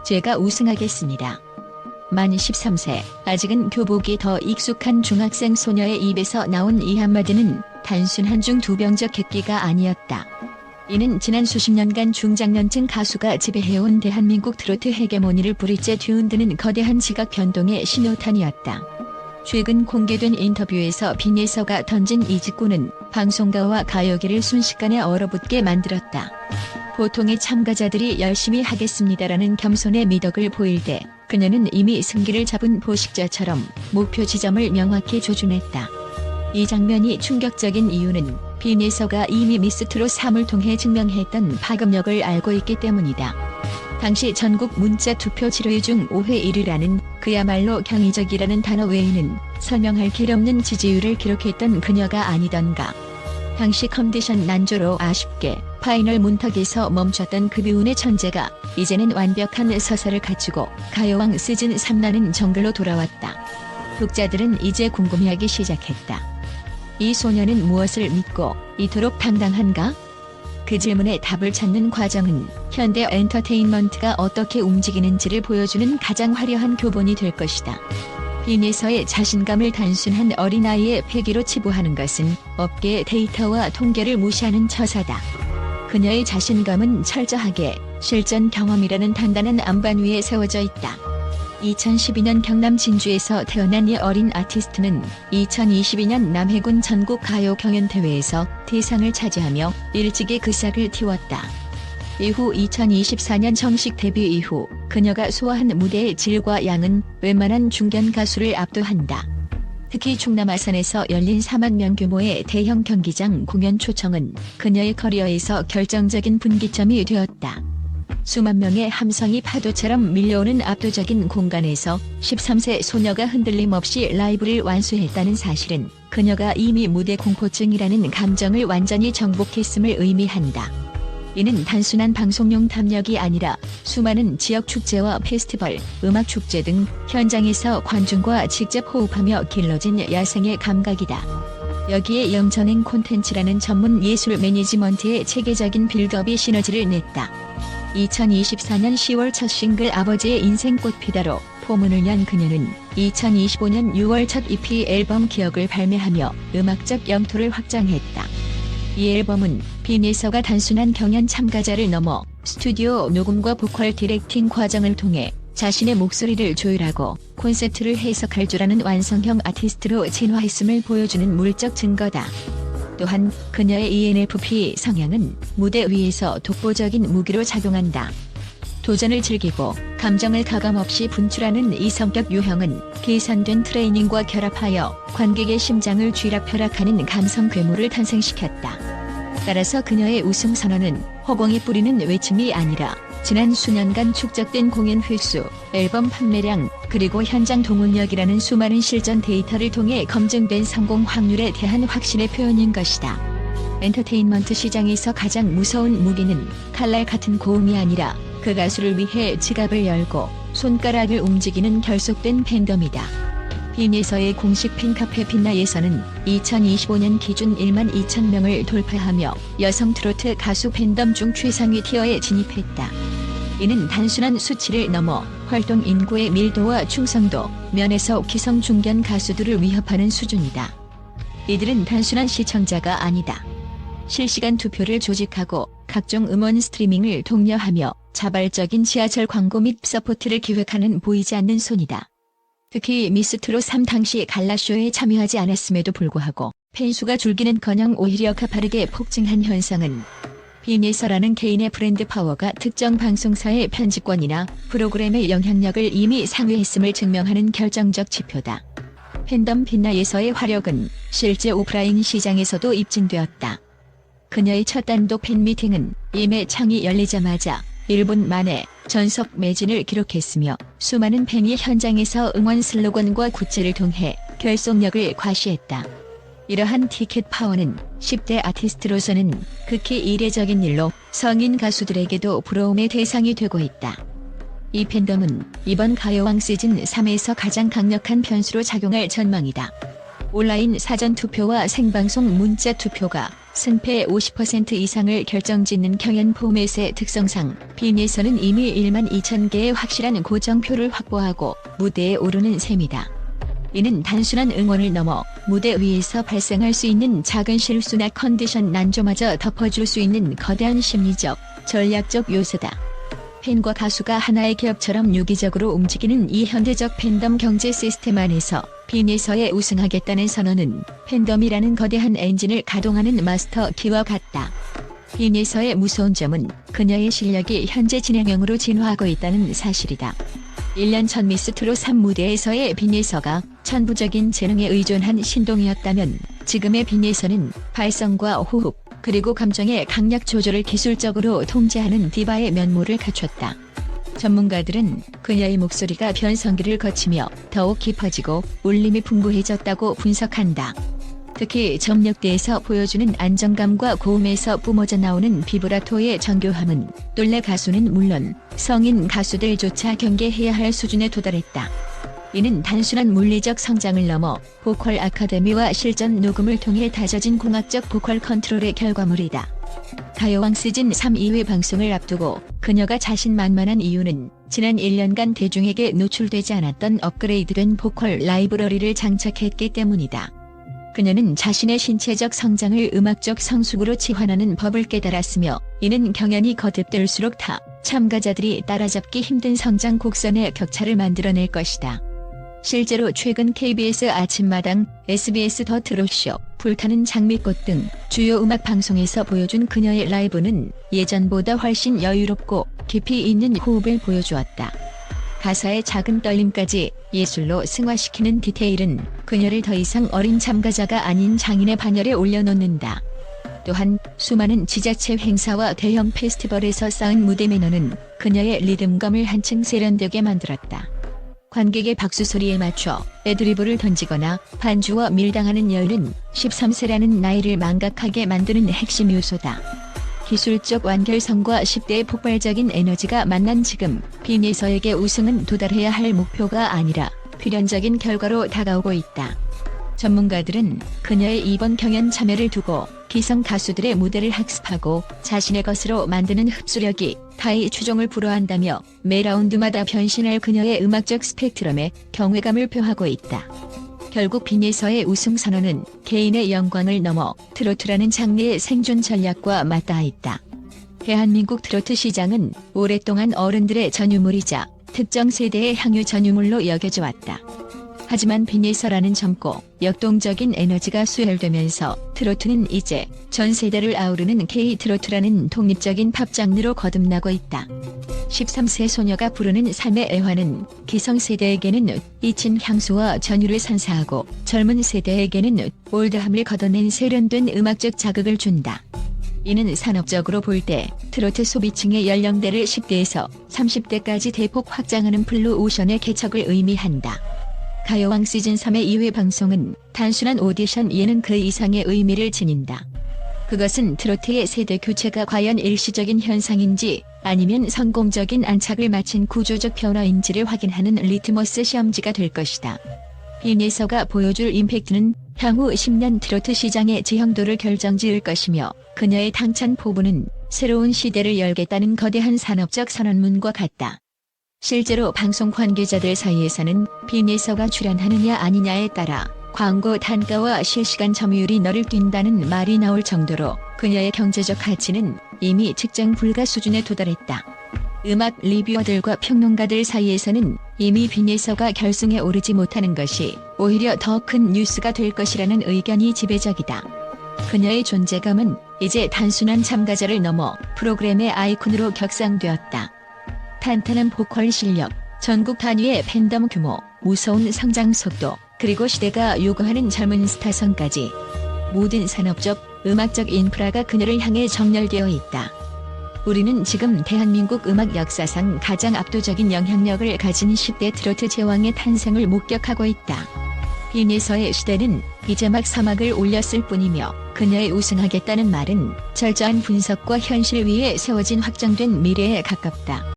제가 우승하겠습니다. 만 13세, 아직은 교복이 더 익숙한 중학생 소녀의 입에서 나온 이 한마디는 단순 한중 두병적 객기가 아니었다. 이는 지난 수십 년간 중장년층 가수가 지배해온 대한민국 트로트 헤게모니를 뿌리째 뒤흔드는 거대한 지각 변동의 신호탄이었다. 최근 공개된 인터뷰에서 빈예서가 던진 이 직구는 방송가와 가요계를 순식간에 얼어붙게 만들었다. 보통의 참가자들이 열심히 하겠습니다라는 겸손의 미덕을 보일 때 그녀는 이미 승기를 잡은 포식자처럼 목표 지점을 명확히 조준했다. 이 장면이 충격적인 이유는 빈예서가 이미 미스트롯 3을 통해 증명했던 파급력을 알고 있기 때문이다. 당시 전국 문자 투표 7회 중 5회 1위라는 그야말로 경이적이라는 단어 외에는 설명할 길 없는 지지율을 기록했던 그녀가 아니던가. 당시 컨디션 난조로 아쉽게 파이널 문턱에서 멈췄던 그 비운의 천재가 이제는 완벽한 서사를 갖추고 가요왕 시즌 3라는 정글로 돌아왔다. 독자들은 이제 궁금해하기 시작했다. 이 소녀는 무엇을 믿고 이토록 당당한가? 그 질문에 답을 찾는 과정은 현대 엔터테인먼트가 어떻게 움직이는지를 보여주는 가장 화려한 교본이 될 것이다. 빈예서의 자신감을 단순한 어린아이의 패기로 치부하는 것은 업계의 데이터와 통계를 무시하는 처사다. 그녀의 자신감은 철저하게 실전 경험이라는 단단한 안반 위에 세워져 있다. 2012년 경남 진주에서 태어난 이 어린 아티스트는 2022년 남해군 전국 가요 경연대회에서 대상을 차지하며 일찍이 그 싹을 틔웠다. 이후 2024년 정식 데뷔 이후 그녀가 소화한 무대의 질과 양은 웬만한 중견 가수를 압도한다. 특히 충남 아산에서 열린 4만 명 규모의 대형 경기장 공연 초청은 그녀의 커리어에서 결정적인 분기점이 되었다. 수만 명의 함성이 파도처럼 밀려오는 압도적인 공간에서 13세 소녀가 흔들림 없이 라이브를 완수했다는 사실은 그녀가 이미 무대 공포증이라는 감정을 완전히 정복했음을 의미한다. 이는 단순한 방송용 탐력이 아니라 수많은 지역 축제와 페스티벌, 음악 축제 등 현장에서 관중과 직접 호흡하며 길러진 야생의 감각이다. 여기에 영전행 콘텐츠라는 전문 예술 매니지먼트의 체계적인 빌드업이 시너지를 냈다. 2024년 10월 첫 싱글 아버지의 인생 꽃피다로 포문을 연 그녀는 2025년 6월 첫 EP 앨범 기억을 발매하며 음악적 영토를 확장했다. 이 앨범은 빈예서가 단순한 경연 참가자를 넘어 스튜디오 녹음과 보컬 디렉팅 과정을 통해 자신의 목소리를 조율하고 콘셉트를 해석할 줄 아는 완성형 아티스트로 진화했음을 보여주는 물적 증거다. 또한 그녀의 ENFP 성향은 무대 위에서 독보적인 무기로 작용한다. 도전을 즐기고 감정을 가감없이 분출하는 이 성격 유형은 계산된 트레이닝과 결합하여 관객의 심장을 쥐락펴락하는 감성 괴물을 탄생시켰다. 따라서 그녀의 우승 선언은 허공에 뿌리는 외침이 아니라 지난 수년간 축적된 공연 횟수, 앨범 판매량, 그리고 현장 동원력이라는 수많은 실전 데이터를 통해 검증된 성공 확률에 대한 확신의 표현인 것이다. 엔터테인먼트 시장에서 가장 무서운 무기는 칼날 같은 고음이 아니라 그 가수를 위해 지갑을 열고 손가락을 움직이는 결속된 팬덤이다. 빈예서의 공식 팬카페 빛나에서는 2025년 기준 1만 2천 명을 돌파하며 여성 트로트 가수 팬덤 중 최상위 티어에 진입했다. 이는 단순한 수치를 넘어 활동 인구의 밀도와 충성도 면에서 기성 중견 가수들을 위협하는 수준이다. 이들은 단순한 시청자가 아니다. 실시간 투표를 조직하고 각종 음원 스트리밍을 독려하며 자발적인 지하철 광고 및 서포트를 기획하는 보이지 않는 손이다. 특히 미스트롯 3 당시 갈라쇼에 참여하지 않았음에도 불구하고 팬수가 줄기는커녕 오히려 가파르게 폭증한 현상은 빈예서라는 개인의 브랜드 파워가 특정 방송사의 편집권이나 프로그램의 영향력을 이미 상회했음을 증명하는 결정적 지표다. 팬덤 빛나예서의 화력은 실제 오프라인 시장에서도 입증되었다. 그녀의 첫 단독 팬미팅은 이매 창이 열리자마자 1분 만에 전석 매진을 기록했으며 수많은 팬이 현장에서 응원 슬로건과 굿즈를 통해 결속력을 과시했다. 이러한 티켓 파워는 10대 아티스트로서는 극히 이례적인 일로 성인 가수들에게도 부러움의 대상이 되고 있다. 이 팬덤은 이번 가요왕 시즌 3에서 가장 강력한 변수로 작용할 전망이다. 온라인 사전투표와 생방송 문자투표가 승패의 50% 이상을 결정짓는 경연 포맷의 특성상 빈에서는 이미 1만 2천 개의 확실한 고정표를 확보하고 무대에 오르는 셈이다. 이는 단순한 응원을 넘어 무대 위에서 발생할 수 있는 작은 실수나 컨디션 난조마저 덮어줄 수 있는 거대한 심리적, 전략적 요소다. 팬과 가수가 하나의 기업처럼 유기적으로 움직이는 이 현대적 팬덤 경제 시스템 안에서 빈에서에 우승하겠다는 선언은 팬덤이라는 거대한 엔진을 가동하는 마스터 키와 같다. 빈에서의 무서운 점은 그녀의 실력이 현재 진행형으로 진화하고 있다는 사실이다. 1년 전 미스 트롯 3 무대에서의 빈에서가 천부적인 재능에 의존한 신동이었다면 지금의 빈에서는 발성과 호흡, 그리고 감정의 강약 조절을 기술적으로 통제하는 디바의 면모를 갖췄다. 전문가들은 그녀의 목소리가 변성기를 거치며 더욱 깊어지고 울림이 풍부해졌다고 분석한다. 특히 점력대에서 보여주는 안정감과 고음에서 뿜어져 나오는 비브라토의 정교함은 똘레 가수는 물론 성인 가수들조차 경계해야 할 수준에 도달했다. 이는 단순한 물리적 성장을 넘어 보컬 아카데미와 실전 녹음을 통해 다져진 공학적 보컬 컨트롤의 결과물이다. 가요왕 시즌 3 2회 방송을 앞두고 그녀가 자신만만한 이유는 지난 1년간 대중에게 노출되지 않았던 업그레이드된 보컬 라이브러리를 장착했기 때문이다. 그녀는 자신의 신체적 성장을 음악적 성숙으로 치환하는 법을 깨달았으며 이는 경연이 거듭될수록 참가자들이 따라잡기 힘든 성장 곡선의 격차를 만들어낼 것이다. 실제로 최근 KBS 아침마당, SBS 더 트롯쇼, 불타는 장미꽃 등 주요 음악 방송에서 보여준 그녀의 라이브는 예전보다 훨씬 여유롭고 깊이 있는 호흡을 보여주었다. 가사의 작은 떨림까지 예술로 승화시키는 디테일은 그녀를 더 이상 어린 참가자가 아닌 장인의 반열에 올려놓는다. 또한 수많은 지자체 행사와 대형 페스티벌에서 쌓은 무대 매너는 그녀의 리듬감을 한층 세련되게 만들었다. 관객의 박수 소리에 맞춰 애드리브를 던지거나 반주와 밀당하는 여유는 13세라는 나이를 망각하게 만드는 핵심 요소다. 기술적 완결성과 10대의 폭발적인 에너지가 만난 지금 빈에서에게 우승은 도달해야 할 목표가 아니라 필연적인 결과로 다가오고 있다. 전문가들은 그녀의 이번 경연 참여를 두고 기성 가수들의 무대를 학습하고 자신의 것으로 만드는 흡수력이 타의 추종을 불허한다며 매 라운드마다 변신할 그녀의 음악적 스펙트럼에 경외감을 표하고 있다. 결국 빈에서의 우승 선언은 개인의 영광을 넘어 트로트라는 장르의 생존 전략과 맞닿아 있다. 대한민국 트로트 시장은 오랫동안 어른들의 전유물이자 특정 세대의 향유 전유물로 여겨져 왔다. 하지만 빈에서라는 젊고 역동적인 에너지가 수혈되면서 트로트는 이제 전 세대를 아우르는 K-트로트라는 독립적인 팝 장르로 거듭나고 있다. 13세 소녀가 부르는 삶의 애환은 기성세대에게는 잊힌 향수와 전율을 선사하고 젊은 세대에게는 올드함을 걷어낸 세련된 음악적 자극을 준다. 이는 산업적으로 볼 때 트로트 소비층의 연령대를 10대에서 30대까지 대폭 확장하는 블루오션의 개척을 의미한다. 가요왕 시즌 3의 2회 방송은 단순한 오디션 예는 그 이상의 의미를 지닌다. 그것은 트로트의 세대 교체가 과연 일시적인 현상인지 아니면 성공적인 안착을 마친 구조적 변화인지를 확인하는 리트머스 시험지가 될 것이다. 빈에서가 보여줄 임팩트는 향후 10년 트로트 시장의 지형도를 결정지을 것이며 그녀의 당찬 포부는 새로운 시대를 열겠다는 거대한 산업적 선언문과 같다. 실제로 방송 관계자들 사이에서는 빈에서가 출연하느냐 아니냐에 따라 광고 단가와 실시간 점유율이 너를 뛴다는 말이 나올 정도로 그녀의 경제적 가치는 이미 측정 불가 수준에 도달했다. 음악 리뷰어들과 평론가들 사이에서는 이미 빈에서가 결승에 오르지 못하는 것이 오히려 더 큰 뉴스가 될 것이라는 의견이 지배적이다. 그녀의 존재감은 이제 단순한 참가자를 넘어 프로그램의 아이콘으로 격상되었다. 탄탄한 보컬 실력, 전국 단위의 팬덤 규모, 무서운 성장 속도, 그리고 시대가 요구하는 젊은 스타성까지 모든 산업적, 음악적 인프라가 그녀를 향해 정렬되어 있다. 우리는 지금 대한민국 음악 역사상 가장 압도적인 영향력을 가진 10대 트로트 제왕의 탄생을 목격하고 있다. 빈에서의 시대는 이제 막 사막을 올렸을 뿐이며 그녀의 우승하겠다는 말은 철저한 분석과 현실 위에 세워진 확정된 미래에 가깝다.